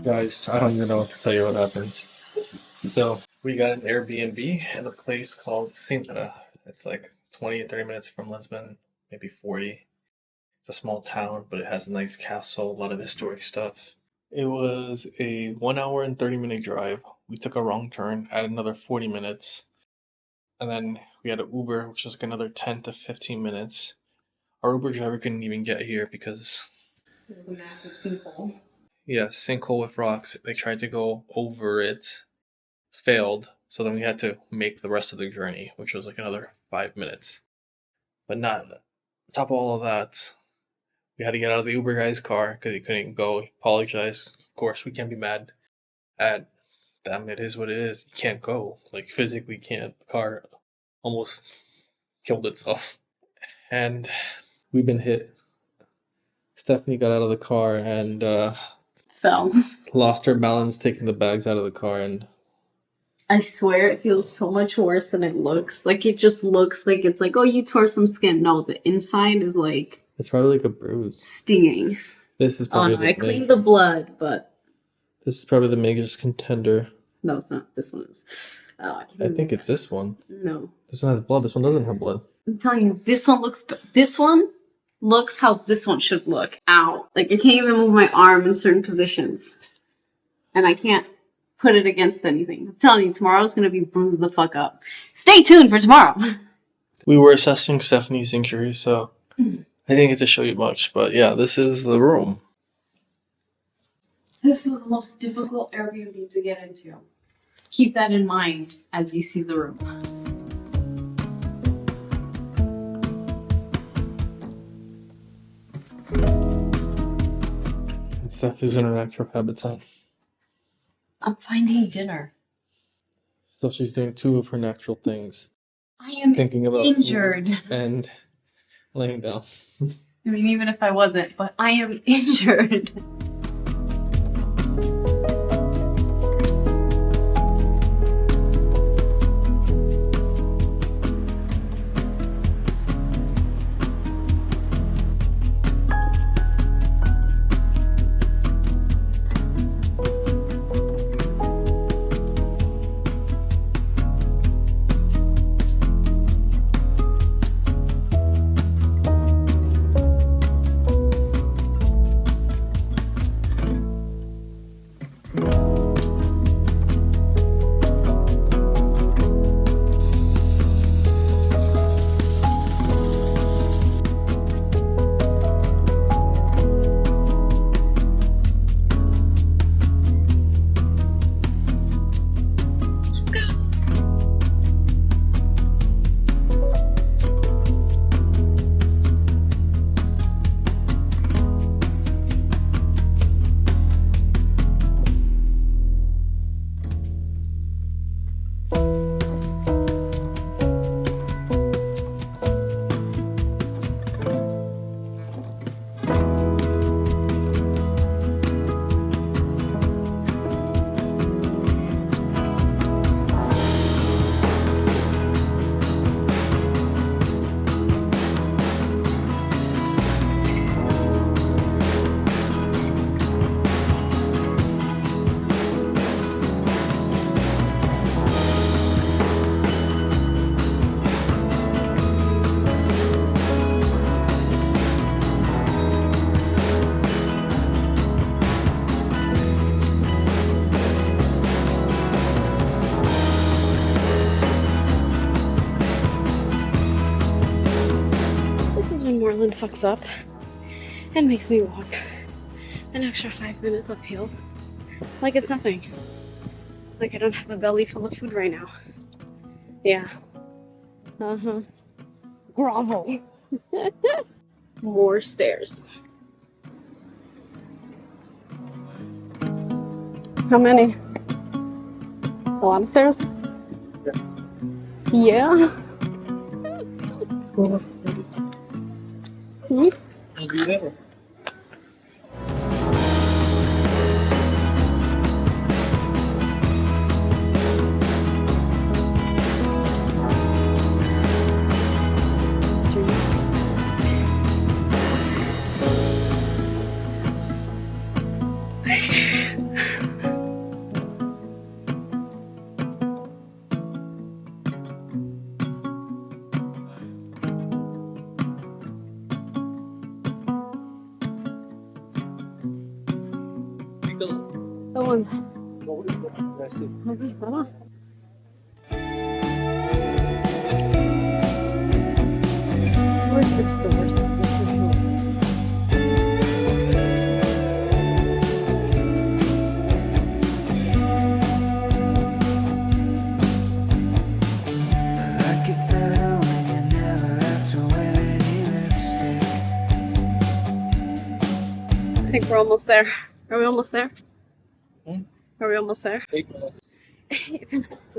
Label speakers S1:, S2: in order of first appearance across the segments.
S1: Guys, I don't even know what to tell you what happened. So, we got an Airbnb at a place called Sintra. It's like 20 30 minutes from Lisbon, maybe 40. It's a small town, but it has a nice castle, a lot of historic stuff. It was a 1 hour and 30-minute drive. We took a wrong turn, add another 40 minutes, and then we had an Uber, which was like another 10 to 15 minutes. Our Uber driver couldn't even get here because
S2: it was a massive sinkhole.
S1: Yeah, sinkhole with rocks. They tried to go over it, failed. So then we had to make the rest of the journey, which was like another 5 minutes. But not on top of all of that, we had to get out of the Uber guy's car because he couldn't go. He apologized. Of course, we can't be mad at them. It is what it is. You can't go. Like, physically can't. The car almost killed itself. And we've been hit. Stephanie got out of the car and
S2: Fell.
S1: lost her balance taking the bags out of the car, and
S2: I swear it feels so much worse than it looks. Like, it just looks like it's like, oh, you tore some skin. No, the inside is like
S1: it's probably like a bruise.
S2: stinging.
S1: This is
S2: Oh
S1: probably
S2: no, I cleaned the blood, but
S1: this is probably the biggest contender.
S2: no, it's not. This one is. Oh,
S1: I think it's this one.
S2: No,
S1: This one has blood. This one doesn't have blood.
S2: I'm telling you, this one looks how this one should look. Ow. Like, I can't even move my arm in certain positions. And I can't put it against anything. I'm telling you, tomorrow's going to be bruised the fuck up. Stay tuned for tomorrow.
S1: We were assessing Stephanie's injury, so I didn't get to show you much. But yeah, this is the room.
S2: This was the most difficult Airbnb to get into. Keep that in mind as you see the room.
S1: Steph is in her natural habitat.
S2: I'm finding dinner.
S1: So she's doing two of her natural things.
S2: I am
S1: thinking about
S2: injured.
S1: And laying down.
S2: I mean, even if I wasn't, but I am injured. Moreland fucks up and makes me walk an extra 5 minutes uphill like it's nothing. Like I don't have a belly full of food right now. Yeah. Grovel. More stairs. How many? A lot of stairs? Yeah.
S1: I'll be there.
S2: That one. Of course, it's the worst of this hills. I think we're almost there. Are we almost there? Are we almost there?
S1: 8 minutes.
S2: 8 minutes.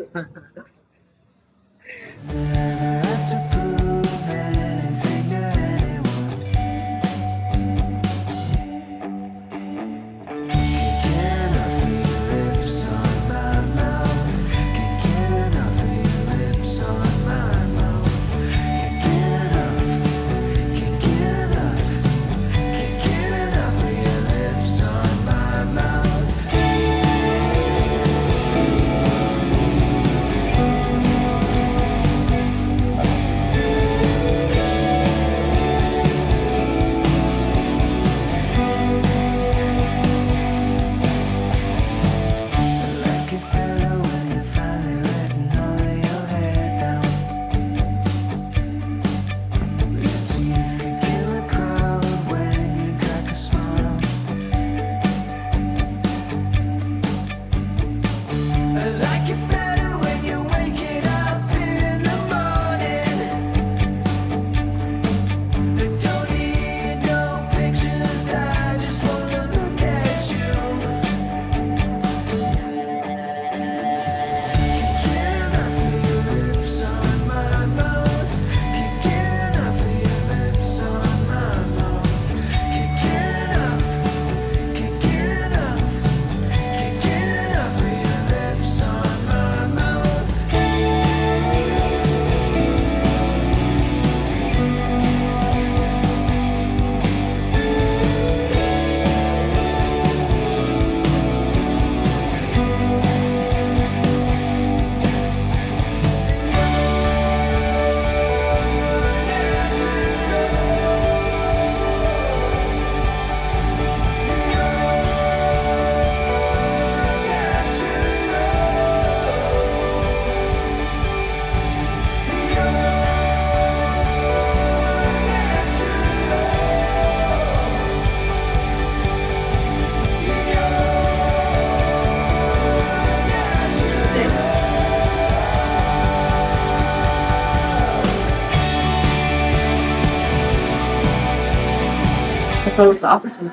S2: I thought it was the opposite.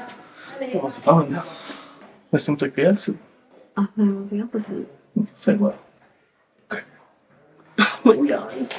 S1: What was the phone? It seems like the exit.
S2: I thought it was the opposite.
S1: Say what?
S2: Oh my god.